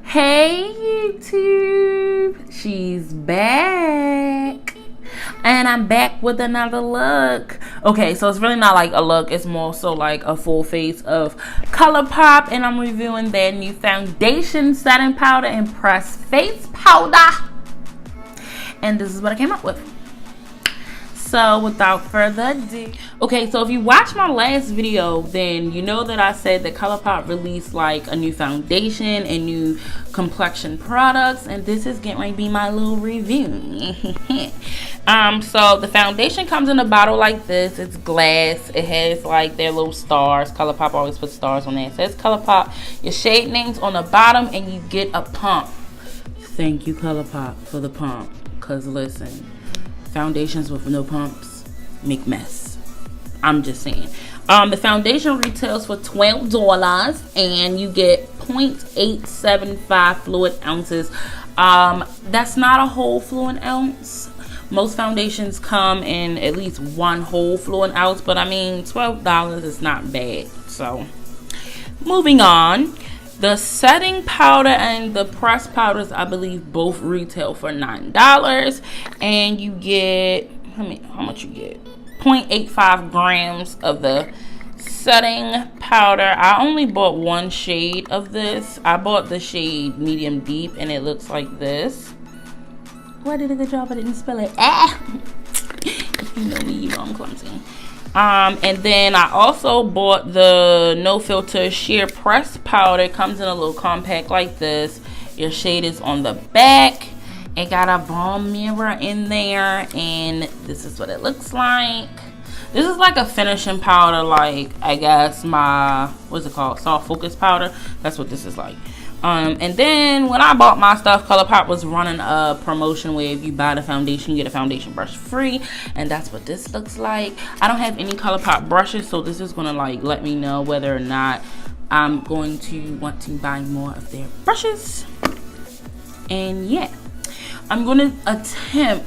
Hey YouTube, she's back, and I'm back with another look. Okay, so it's really not like a look, it's more so like a full face of ColourPop, and I'm reviewing their new foundation setting powder and pressed face powder, and this is what I came up with. So without further ado, okay, so if you watched my last video, then you know that I said that ColourPop released like a new foundation and new complexion products, and this is getting ready to be my little review. So the foundation comes in a bottle like this. It's glass. It has like their little stars. ColourPop always puts stars on there. It says ColourPop. Your shade names on the bottom, and you get a pump. Thank you, ColourPop, for the pump. Cause listen, foundations with no pumps make mess. I'm just saying. The foundation retails for $12, and you get 0.875 fluid ounces. That's not a whole fluid ounce. Most foundations come in at least one whole fluid ounce, but I mean, $12 is not bad. So, moving on. The setting powder and the pressed powders, I believe, both retail for $9, and you get, how much you get? 0.85 grams of the setting powder. I only bought one shade of this. I bought the shade medium deep, and it looks like this. Well, I did a good job. I didn't spill it. If you know me, you know I'm clumsy. And then I also bought the No Filter Sheer Press Powder. It comes in a little compact like this. Your shade is on the back. It got a balm mirror in there, and this is what it looks like. This is like a finishing powder, like I guess my, what's it called, soft focus powder. That's what this is like. And then when I bought my stuff, ColourPop was running a promotion where if you buy the foundation, you get a foundation brush free, and that's what this looks like. I don't have any ColourPop brushes, so this is gonna like let me know whether or not I'm going to want to buy more of their brushes. And yeah, I'm gonna attempt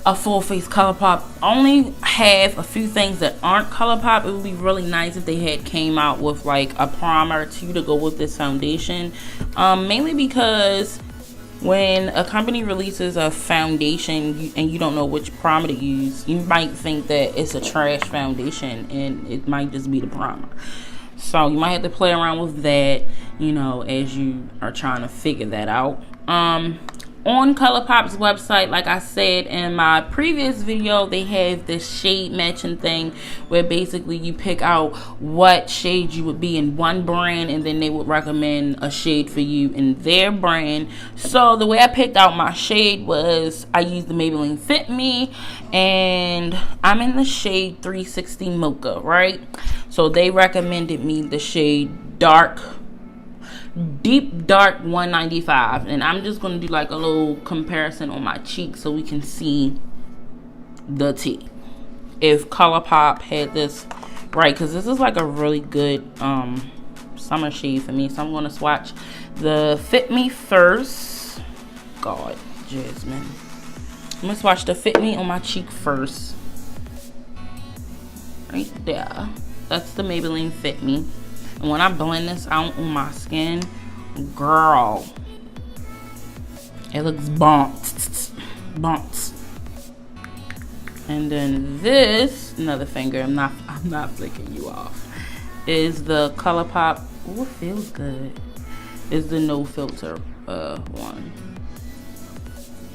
a full face ColourPop. Only have a few things that aren't ColourPop. It would be really nice if they had came out with like a primer or two to go with this foundation, mainly because when a company releases a foundation and you don't know which primer to use, you might think that it's a trash foundation, and it might just be the primer. So you might have to play around with that, you know, as you are trying to figure that out. On ColourPop's website, like I said in my previous video, they have this shade matching thing where basically you pick out what shade you would be in one brand, and then they would recommend a shade for you in their brand. So the way I picked out my shade was I used the Maybelline Fit Me, and I'm in the shade 360 Mocha, right? So they recommended me the shade Deep Dark 195, and I'm just going to do like a little comparison on my cheek so we can see the tea if ColourPop had this right, because this is like a really good summer shade for me. So I'm going to swatch the Fit Me first. God, Jasmine. I'm going to swatch the Fit Me on my cheek first. Right there. That's the Maybelline Fit Me. And when I blend this out on my skin, girl, it looks bumped. And then this, another finger, I'm not flicking you off, is the ColourPop. Oh, it feels good. Is the No Filter one.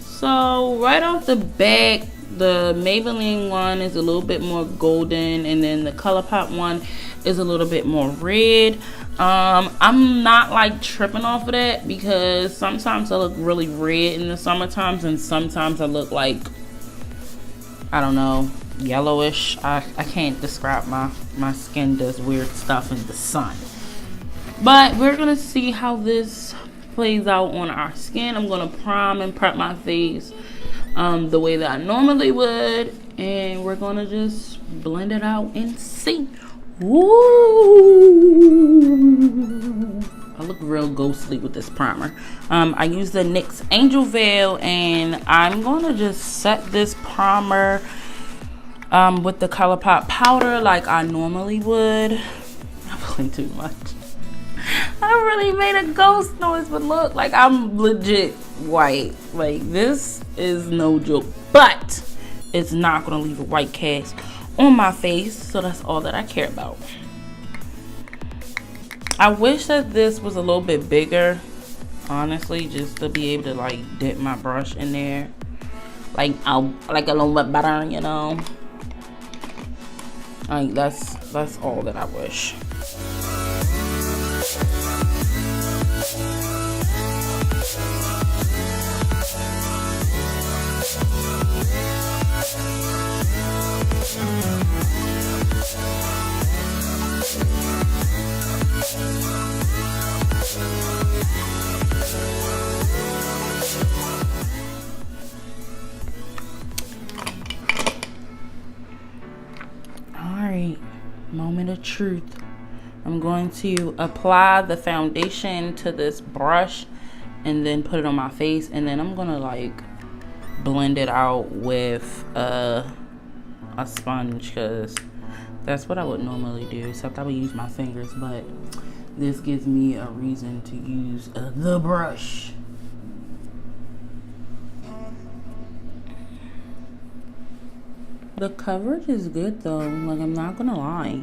So right off the back, the Maybelline one is a little bit more golden, and then the ColourPop one is a little bit more red. I'm not like tripping off of that, because sometimes I look really red in the summer times, and sometimes I look like, I don't know, yellowish. I can't describe my skin does weird stuff in the sun. But we're gonna see how this plays out on our skin. I'm gonna prime and prep my face the way that I normally would, and we're gonna just blend it out and see. Ooh, I look real ghostly with this primer. I use the NYX Angel Veil, and I'm gonna just set this primer with the ColourPop powder like I normally would. I'm playing too much. I really made a ghost noise, but look, like I'm legit white. Like this is no joke, but it's not gonna leave a white cast on my face, so that's all that I care about. I wish that this was a little bit bigger, honestly, just to be able to like dip my brush in there, like a little bit better, you know. Like that's all that I wish. Alright, moment of truth. I'm going to apply the foundation to this brush and then put it on my face, and then I'm gonna like blend it out with a sponge, because that's what I would normally do, except I would use my fingers, but this gives me a reason to use the brush. The coverage is good though, like I'm not gonna lie.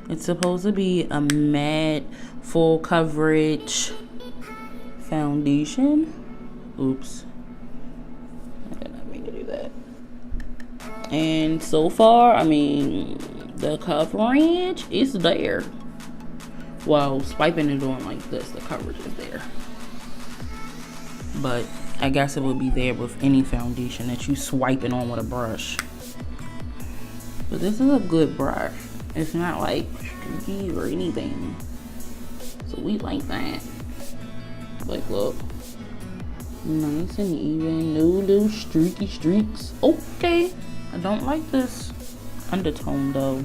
It's supposed to be a matte full coverage foundation. Oops, I did not mean to do that. And so far, I mean, the coverage is there. While swiping it on like this, the coverage is there. But I guess it would be there with any foundation that you swipe it on with a brush. But this is a good brush. It's not like streaky or anything. So we like that. Like look. Nice and even. No little streaky streaks. Okay. I don't like this undertone though.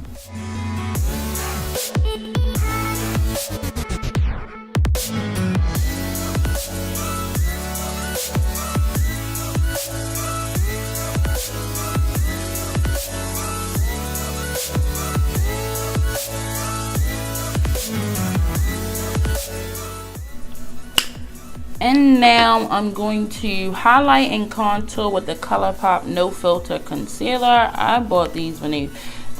And now I'm going to highlight and contour with the ColourPop No Filter Concealer. I bought these when they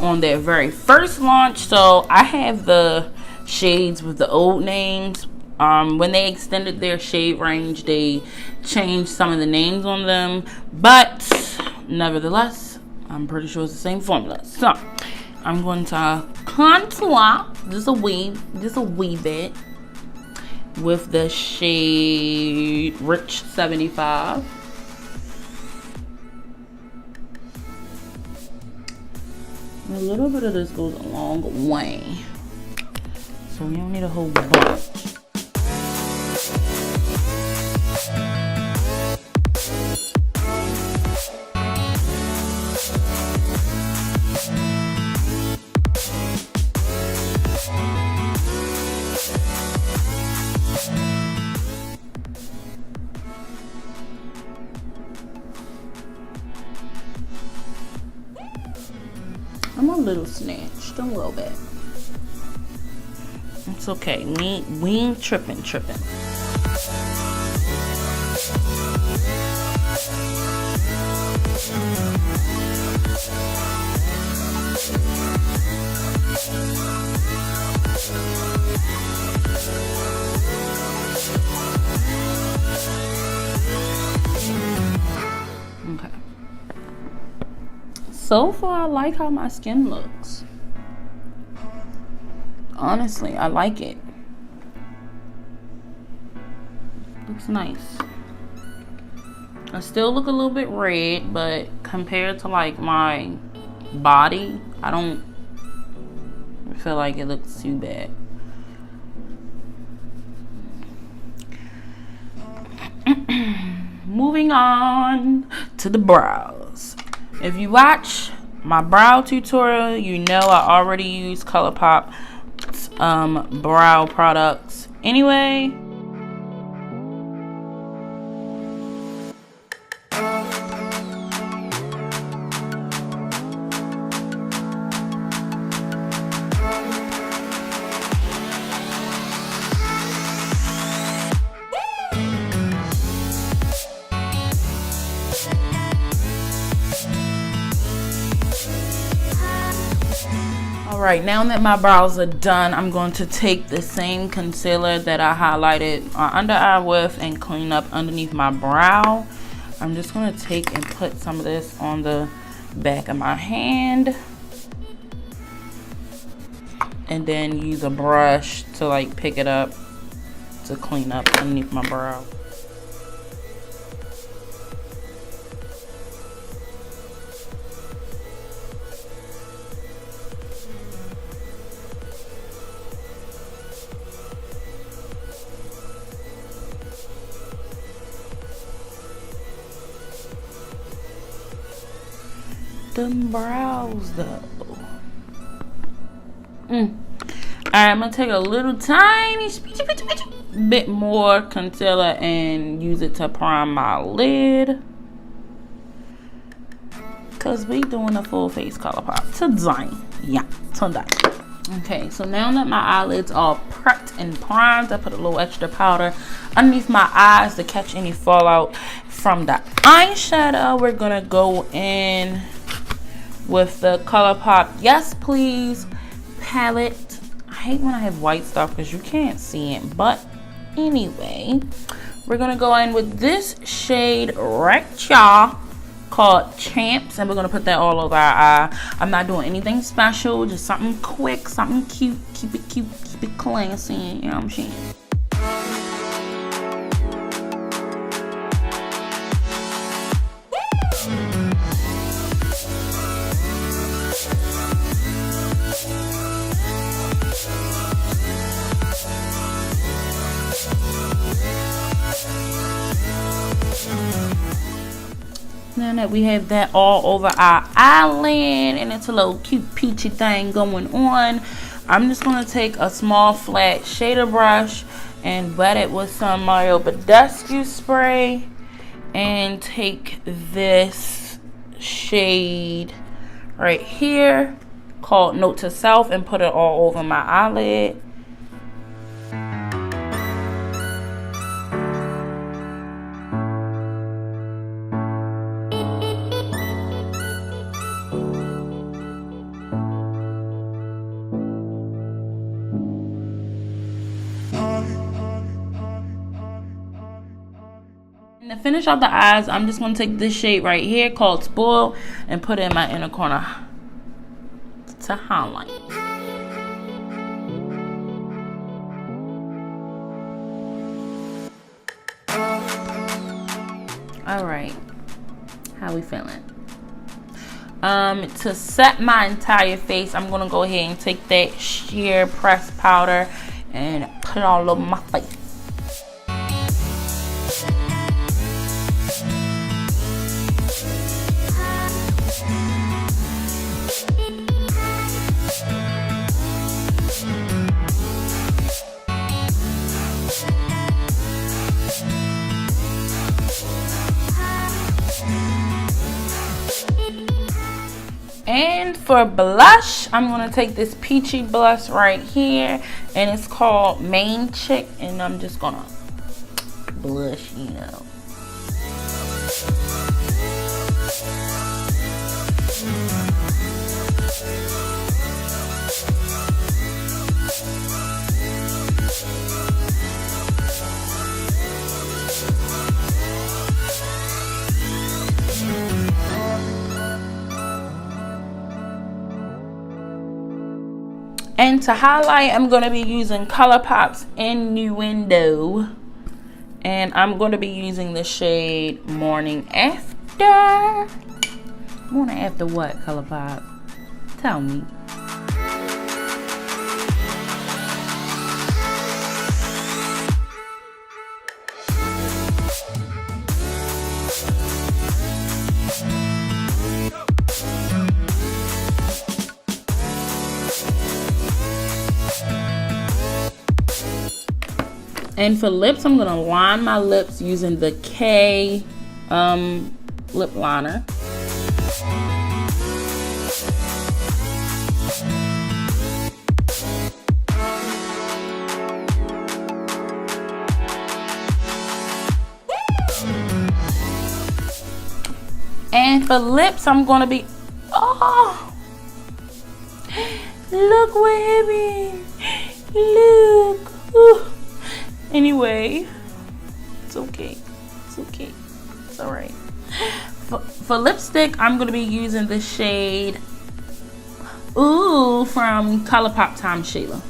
on their very first launch, so I have the shades with the old names. When they extended their shade range, they changed some of the names on them, but nevertheless, I'm pretty sure it's the same formula. So I'm going to contour just a wee bit with the shade Rich 75. A little bit of this goes a long way, so we don't need a whole bunch. I'm a little snatched, a little bit. It's okay. We ain't tripping. Okay. So far, I like how my skin looks. Honestly, I like it. Looks nice. I still look a little bit red, but compared to like my body, I don't feel like it looks too bad. Moving on to the brows. If you watch my brow tutorial, you know I already use ColourPop brow products anyway. Alright, now that my brows are done, I'm going to take the same concealer that I highlighted my under eye with and clean up underneath my brow. I'm just going to take and put some of this on the back of my hand. And then use a brush to like pick it up to clean up underneath my brow. Them brows though. Alright, I'm gonna take a little tiny bit more concealer and use it to prime my lid. Cause we doing a full face ColourPop today. Yeah, today. Okay, so now that my eyelids are prepped and primed, I put a little extra powder underneath my eyes to catch any fallout from the eyeshadow. We're gonna go in with the ColourPop Yes Please palette. I hate when I have white stuff because you can't see it, but anyway, we're gonna go in with this shade right here called Champs, and we're gonna put that all over our eye. I'm not doing anything special, just something quick, something cute. Keep it cute, keep it classy, you know what I'm saying? Now that we have that all over our eyelid and it's a little cute peachy thing going on, I'm just going to take a small flat shader brush and wet it with some Badescu spray and take this shade right here called Note to Self and put it all over my eyelid. And to finish off the eyes, I'm just going to take this shade right here called Spoil and put it in my inner corner to highlight. Alright, how we feeling? To set my entire face, I'm going to go ahead and take that sheer pressed powder and put it all over my face. And for blush, I'm going to take this peachy blush right here, and it's called Main Chick, and I'm just going to blush, you know. And to highlight, I'm going to be using ColourPop's In-Nude-Ndo. And I'm going to be using the shade Morning After. Morning After what, ColourPop? Tell me. And for lips, I'm going to line my lips using the K lip liner. And for lips, I'm going to be, Look what happened. Look. Ooh. Anyway, it's okay. It's okay. It's alright. For lipstick, I'm going to be using the shade OOOUU from ColourPop times Shayla.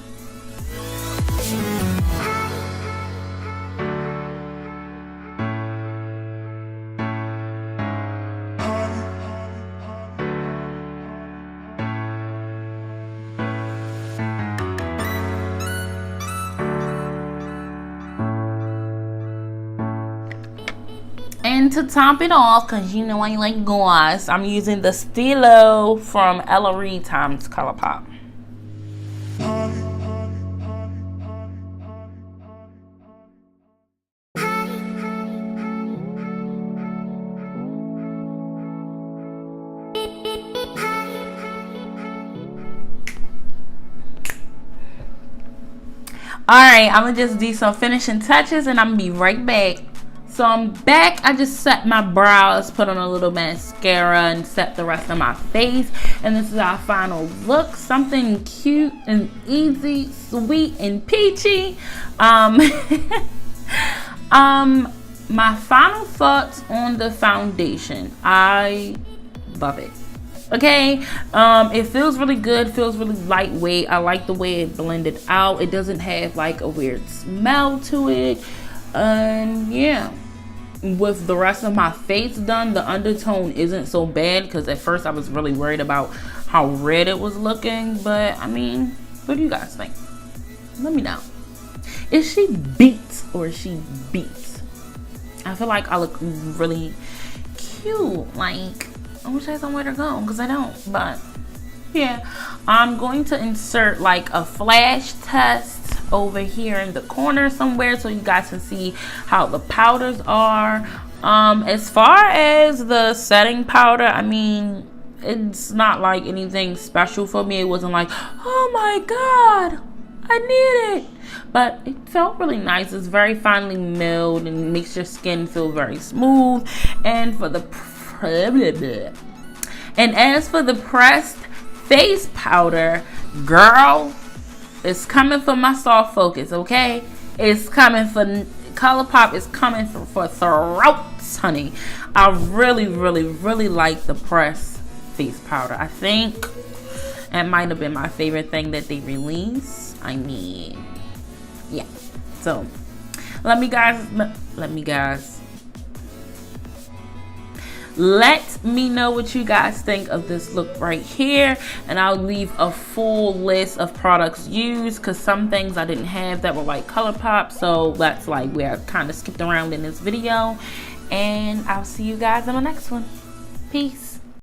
And to top it off, because you know I like gloss, I'm using the Steele from Ellarie times ColourPop. Alright, I'm going to just do some finishing touches and I'm going to be right back. So I'm back. I just set my brows, put on a little mascara, and set the rest of my face. And this is our final look. Something cute and easy, sweet and peachy. My final thoughts on the foundation. I love it. Okay, it feels really good, feels really lightweight. I like the way it blended out. It doesn't have like a weird smell to it. Yeah, with the rest of my face done, the undertone isn't so bad, because at first I was really worried about how red it was looking. But I mean, what do you guys think? Let me know. Is she beat or is she beat? I feel like I look really cute. Like, I wish I had somewhere to go, because I don't. But yeah, I'm going to insert like a flash test over here in the corner somewhere, so you guys can see how the powders are. As far as the setting powder, I mean, it's not like anything special for me. It wasn't like, oh my god, I need it. But it felt really nice. It's very finely milled and makes your skin feel very smooth. And for the as for the pressed face powder, girl, it's coming for my soft focus, okay? It's coming for ColourPop. Is coming for throats, honey. I really, really, really like the pressed face powder. I think it might have been my favorite thing that they released. I mean, yeah. So let me know what you guys think of this look right here, and I'll leave a full list of products used, because some things I didn't have that were like ColourPop, so that's like where I kind of skipped around in this video. And I'll see you guys in the next one. Peace.